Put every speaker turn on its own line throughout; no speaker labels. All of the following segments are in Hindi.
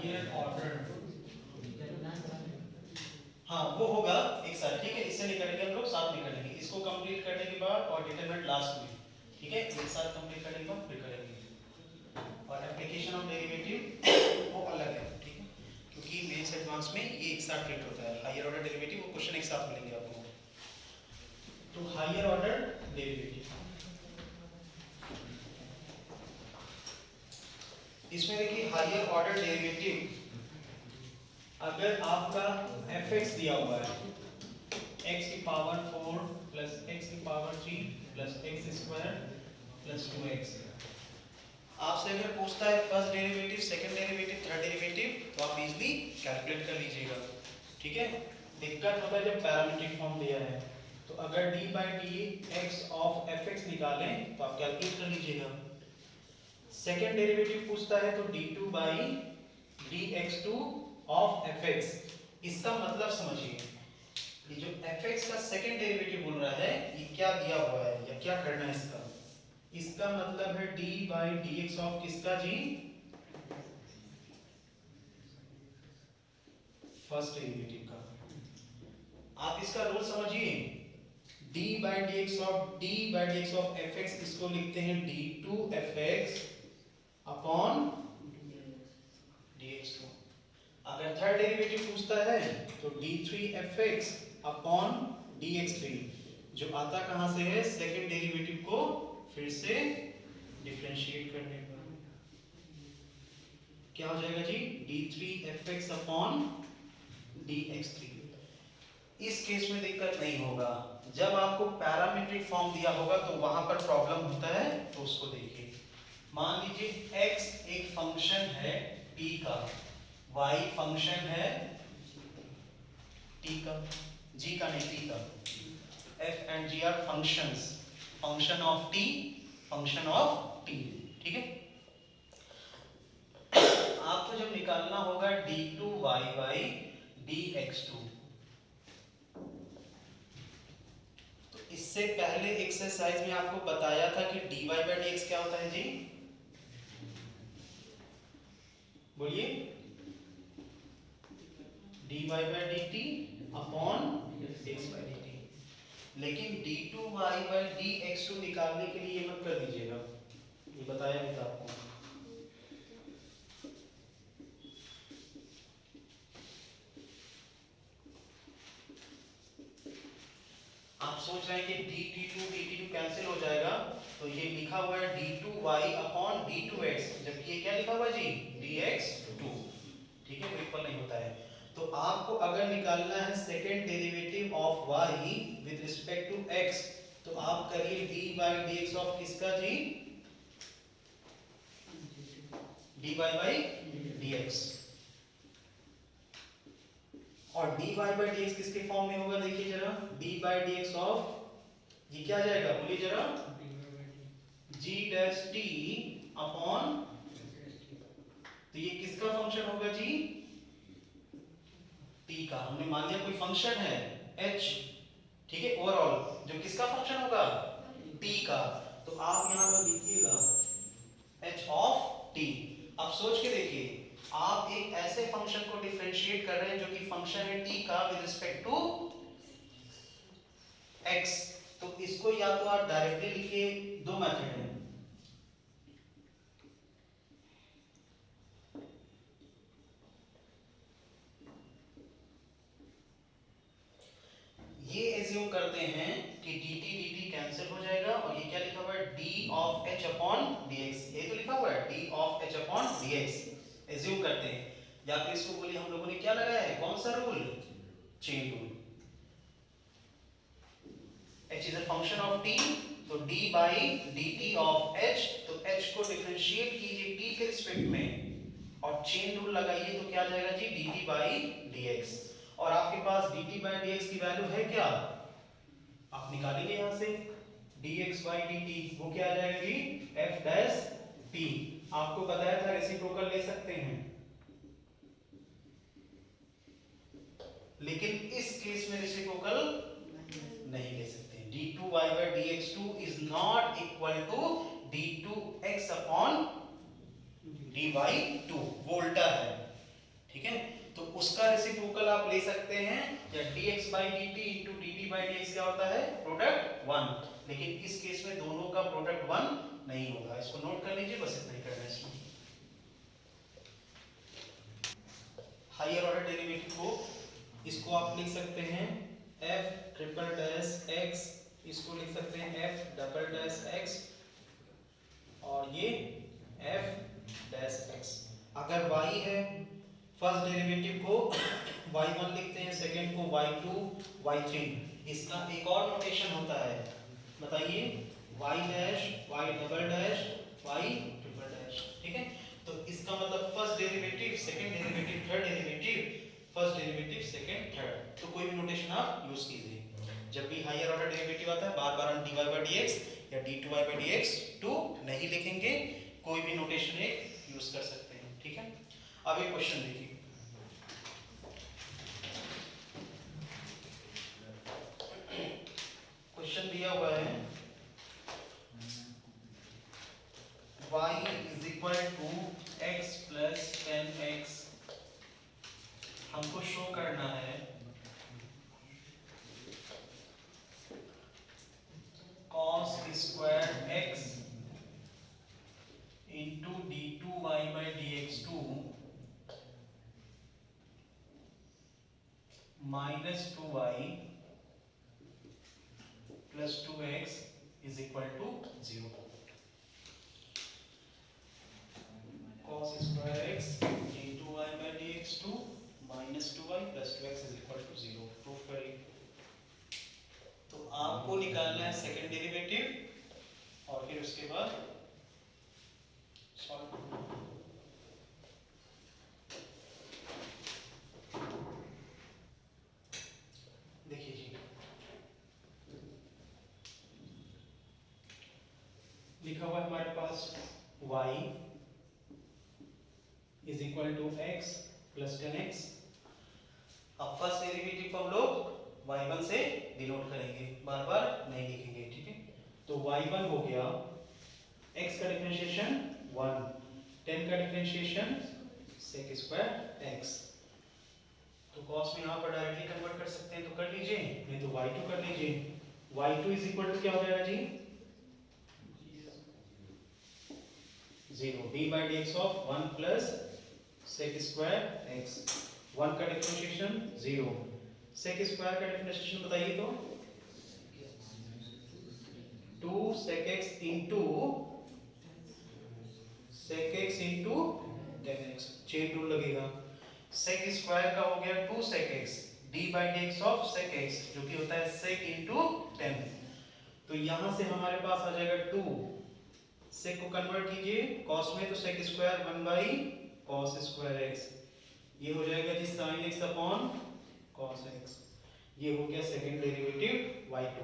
हायर ऑर्डर, हाँ वो होगा एक साथ, ठीक है। इससे निकलेंगे हम लोग, साथ निकलेंगे, इसको कंप्लीट करने के बाद और डिटरमिनेंट लास्ट में, ठीक है। एक साथ कंप्लीट करने के बाद फिर करेंगे। और एप्लीकेशन ऑफ डेरिवेटिव वो अलग है, ठीक है, क्योंकि मेंस एडवांस में ये एक साथ ट्रीट होता है। हायर ऑर्डर डेरिवेटिव वो क्वेश्चन एक साथ मिलेंगे आपको। तो हायर ऑर्डर डेरिवेटिव, इसमें देखिए हायर ऑर्डर डेरिवेटिव, अगर आपका fx दिया हुआ है x की पावर 4 प्लस x की power 3 plus x square plus 2x, आपसे अगर पूछता है first derivative, second derivative, third derivative, तो आप इजीली कैलकुलेट कर लीजिएगा, ठीक है। दिक्कत होता है जब पैरामीट्रिक फॉर्म दिया है, तो अगर d by D x of fx निकालें तो आप कैलकुलेट कर लीजिएगा। सेकंड डेरिवेटिव पूछता है तो d2 by dx2 of fx, इसका मतलब समझिए, ये जो fx का सेकंड डेरिवेटिव बोल रहा है, ये क्या दिया हुआ है या क्या करना है इसका, इसका मतलब है d बाई dx ऑफ किसका जी, फर्स्ट डेरिवेटिव का। आप इसका रूल समझिए, d by dx of fx, इसको लिखते हैं d2 fx अपॉन dx2। अगर थर्ड डेरिवेटिव पूछता है तो d3 fx अपॉन dx3, जो आता कहां से है, सेकंड डेरिवेटिव को फिर से डिफरेंशिएट करने पर क्या हो जाएगा जी, d3 fx अपॉन dx3। इस केस में दिक्कत नहीं होगा, जब आपको पैरामीट्रिक फॉर्म दिया होगा तो वहां पर प्रॉब्लम होता है, तो उसको देखिए। मान लीजिए x एक फंक्शन है t का, y फंक्शन है t का, g का नहीं t का, f and g are functions, function of t, function of t, ठीक है। आपको जब निकालना होगा d2y बाई dx2, तो इससे पहले एक्सरसाइज में आपको बताया था कि dy बाई dx क्या होता है जी, बोलिए, dy by dt upon x by dt। लेकिन d2y बाई dx2 निकालने के लिए ये मत कर दीजिएगा, ये बताया भी था आपको। आप सोच रहे हैं कि dt2 कैंसिल हो जाएगा, तो ये लिखा हुआ है d2y अपॉन d2x, जबकि ये क्या लिखा हुआ है जी, dx2, ठीक है, इक्वल नहीं होता है। तो आपको अगर निकालना है second derivative of y with respect to x, तो आप करिए d बाई dx ऑफ किसका जी, dy बाई dx, और dy बाई dx किसके फॉर्म में होगा, देखिए जरा, d बाई dx ऑफ, ये क्या जाएगा, बोलिए जरा, g डैश t अपॉन, तो ये किसका फंक्शन होगा जी, t का। हमने मान लिया कोई फंक्शन है h, ठीक है, ओवरऑल जो किसका फंक्शन होगा, t का, तो आप यहां पर लिखिएगा h ऑफ t। अब सोच के देखिए, आप एक ऐसे फंक्शन को डिफरेंशिएट कर रहे हैं जो कि फंक्शन है t का विद रिस्पेक्ट टू x, तो इसको या तो आप डायरेक्टली लिखिए, दो मेथड है, ये एज्यूम करते हैं कि dt कैंसिल हो जाएगा, और ये क्या लिखा हुआ है, d of h upon dx, ये तो लिखा हुआ है d of h upon dx, assume करते हैं। या फिर इसको बोलिए, हम लोगों ने क्या लगाया है, कौन सा rule, chain rule, h is a function of t, तो d by dt of h, तो h को डिफरेंशिएट कीजिए t के रिस्पेक्ट में और चेन रूल लगाइए, तो क्या आ जाएगा जी, dt बाई dx। और आपके पास dt बाई dx की वैल्यू है क्या, आप निकालेंगे यहां से, dx बाई dt, वो क्या आ जाएगा जी, f डैश t। आपको बताया था रेसिप्रोकल ले सकते हैं, लेकिन इस केस में रेसिप्रोकल नहीं ले सकते। d2y by dx2 is not equal to d2x upon dy2, वो उल्टा है, ठीक है। तो उसका रेसिप्रोकल आप ले सकते हैं, या dx by dt into dt by dx क्या होता है, प्रोडक्ट 1, लेकिन इस केस में दोनों का प्रोडक्ट 1 नहीं होगा। इसको नोट कर लीजिए, बस इतना ही करना है इसमें। हायर ऑर्डर डेरिवेटिव को, इसको आप लिख सकते हैं f ट्रिपल डैश x, इसको लिख सकते हैं f डबल डैश x, और ये f डैश x। अगर y है, फर्स्ट डेरिवेटिव को y1 लिखते हैं, सेकंड को y2 y3। इसका एक और नोटेशन होता है, बताइए, y dash y double dash y triple dash, ठीक है। तो इसका मतलब first derivative, second derivative, third derivative, first derivative, second, third, तो कोई भी नोटेशन आप यूज कीजिए। जब भी हायर ऑर्डर डेरिवेटिव आता है, बार बार हम dy by dx या d2y by dx 2 नहीं लिखेंगे, कोई भी नोटेशन एक यूज कर सकते हैं, ठीक है। अब एक क्वेश्चन देखिए, क्वेश्चन दिया हुआ है y is equal to x plus 10x, हमको शो करना है cos square x into d2y by dx2 minus 2y plus 2x is equal to 0। cos square x into y by dx2 minus 2y plus 2x is equal to 0, proof करिए। तो आपको निकालना है सेकंड डेरिवेटिव और फिर उसके बाद सॉल्व करना है। देखिए जी, लिखा हुआ है हमारे पास y is equal to x plus 10x। अब फर्स्ट डेरिवेटिव को हम लोग y1 से डिनोट करेंगे, बार बार नहीं लिखेंगे, ठीक है। तो y1 हो गया, x का डिफरेंशिएशन 1, 10 का डिफरेंशिएशन sec स्क्वायर x। तो cos में यहाँ पर डायरेक्टली कन्वर्ट कर सकते हैं, तो कर लीजिए, नहीं तो y2 कर लीजिए। y2 इज इक्वल टू क्या हो जाएगा जी, 0, d by dx of 1 plus sec square x। 1 का डिफरेंशिएशन 0, sec स्क्वायर का डिफरेंशिएशन बताइए तो 2 sec x into sec x into 10x, chain rule लगेगा। sec स्क्वायर का हो गया 2 sec x, d by dx of sec x जो कि होता है sec into 10। तो यहां से हमारे पास आ जाएगा 2, sec को कन्वर्ट कीजिए cos में, तो sec square 1 by cos square x, ये हो जाएगा जी sin x upon cos x। ये हो गया सेकंड डेरिवेटिव y2।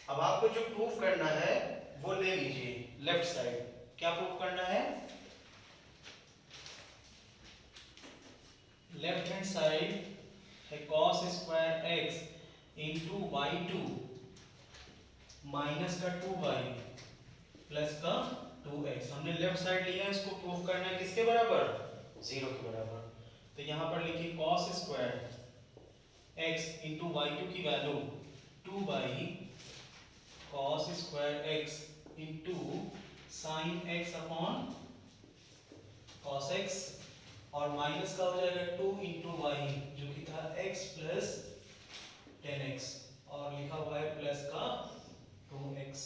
अब आपको जो प्रूफ करना है वो ले लीजिए लेफ्ट साइड। क्या प्रूफ करना है, लेफ्ट हैंड साइड है cos square x into y2 minus का 2y प्लस का 2x। हमने लेफ्ट साइड लिया है, इसको प्रूफ करना है किसके बराबर, 0 के बराबर। तो यहां पर लिखिए cos square x into y2 की value 2 cos square x into sin x upon cos x, और माइनस का हो जाएगा 2 इंटू y जो कि था x प्लस 10x, और लिखा हुआ है प्लस का 2x।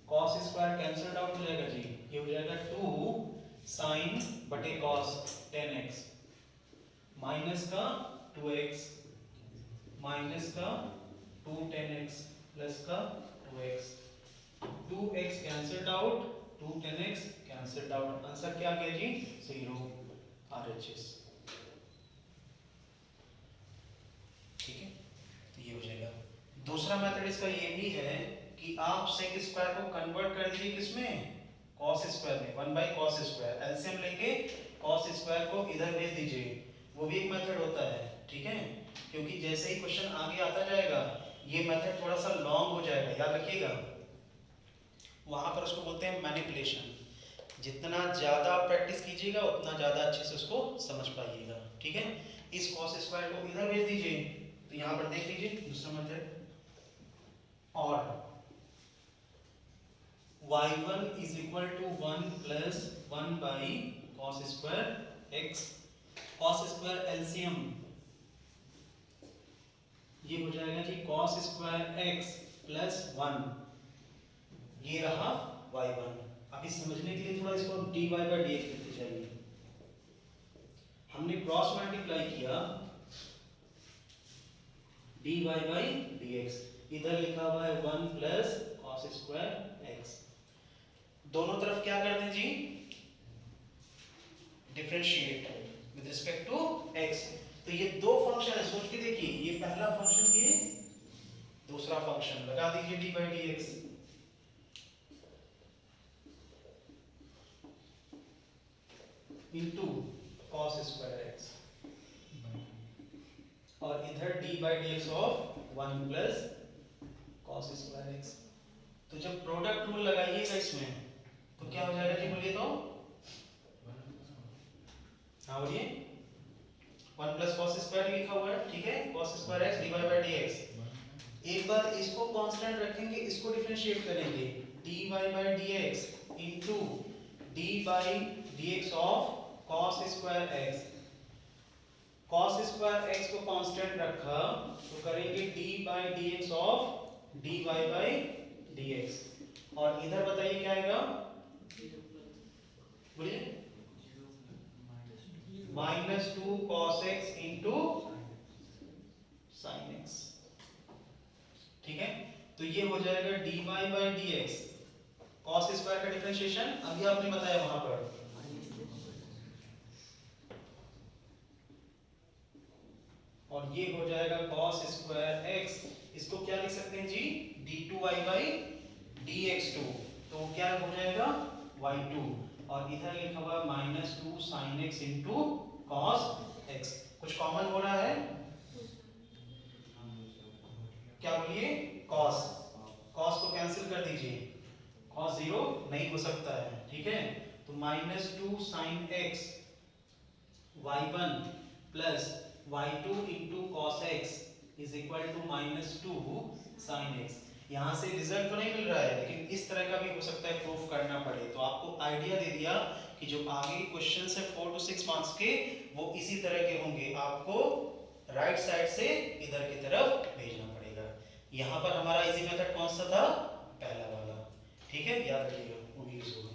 cos square cancel out हो जाएगा जी, ये हो जाएगा 2 sin बटे cos 10x माइनस का 2x माइनस का 2 10x प्लस का 2x, 2x cancelled out, 2 10x cancelled out, answer क्या आ गया जी, 0 RHS, ठीक है। तो ये हो जाएगा। दूसरा मेथड इसका ये भी है कि आप sec स्क्वायर को कन्वर्ट कर दीजिए किसमें, cos स्क्वायर में, 1 by cos स्क्वायर, एलसीएम लेके cos स्क्वायर को इधर भेज दीजिए, वो भी एक मेथड होता है, ठीक है। क्योंकि जैसे ही क्वेश्चन आगे आता जाएगा ये मेथड थोड़ा सा लॉन्ग हो जाएगा, याद रखिएगा, वहां पर उसको बोलते हैं मैनिपुलेशन।
जितना ज़्यादा प्रैक्टिस कीजिएगा उतना ज़्यादा अच्छे से उसको समझ पाइएगा, ठीक है। इस कॉस स्क्वायर को इधर भेज दीजिए, तो यहाँ पर देख लीजिए दूसरा मेथड, और y1 is equal to 1 plus 1 by cos square x, cos square LCM ये हो जाएगा जी cos square x plus 1, ये रहा y1। अभी समझने के लिए थोड़ा इसको dy by dx लिखते जाइए। हमने क्रॉस मल्टीप्लाई किया dy by dx, इधर लिखा हुआ है 1 plus cos square x, दोनों तरफ क्या कर दें जी, differentiate with respect to x। तो ये दो फंक्शन है, सोच के देखिए, ये पहला फंक्शन, ये दूसरा फंक्शन, लगा दीजिए dy by dx, into cos square x, और इधर dy by dx of 1 plus cos square x। तो जब प्रोडक्ट रूल लगाइएगा इसमें तो क्या हो जाएगा जी, बोलिए तो, हाँ बोलिए, 1 प्लस cos स्क्वायर लिखा हुआ है, ठीक है, cos square x dy by dx। एक बार इसको कांस्टेंट रखेंगे, इसको डिफरेंशिएट करेंगे, dy by dx into d by dx of cos square x। cos square x को कांस्टेंट रखा तो करेंगे d by dx of dy by dx, और इधर बताइए क्या आएगा, बोलिए, -2 cos x into sin x, ठीक है। तो ये हो जाएगा dy by dx, cos square का डिफरेंशिएशन अभी आपने बताया वहां पर, और ये हो जाएगा cos स्क्वायर x, इसको क्या लिख सकते हैं जी, d2y by dx2, तो क्या हो जाएगा y2, और इधर लिखा हुआ -2 sin x into cos x। कुछ कॉमन हो रहा है, क्या बोलिए, cos, cos को कैंसिल कर दीजिए, cos 0 नहीं हो सकता है, ठीक है। तो -2 sin x y1 plus y2 into cos x is equal to -2 sin x। यहाँ से रिजल्ट तो नहीं मिल रहा है, लेकिन इस तरह का भी हो सकता है प्रूफ करना पड़े, तो आपको आइडिया दे दिया कि जो आगे क्वेश्चन है 4 to 6 मार्क्स के वो इसी तरह के होंगे, आपको राइट साइड से इधर की तरफ भेजना पड़ेगा। यहाँ पर हमारा इजी मेथड कौन सा था, पहला वाला, ठीक है, याद रखिएगा, वो भी यूज होगा।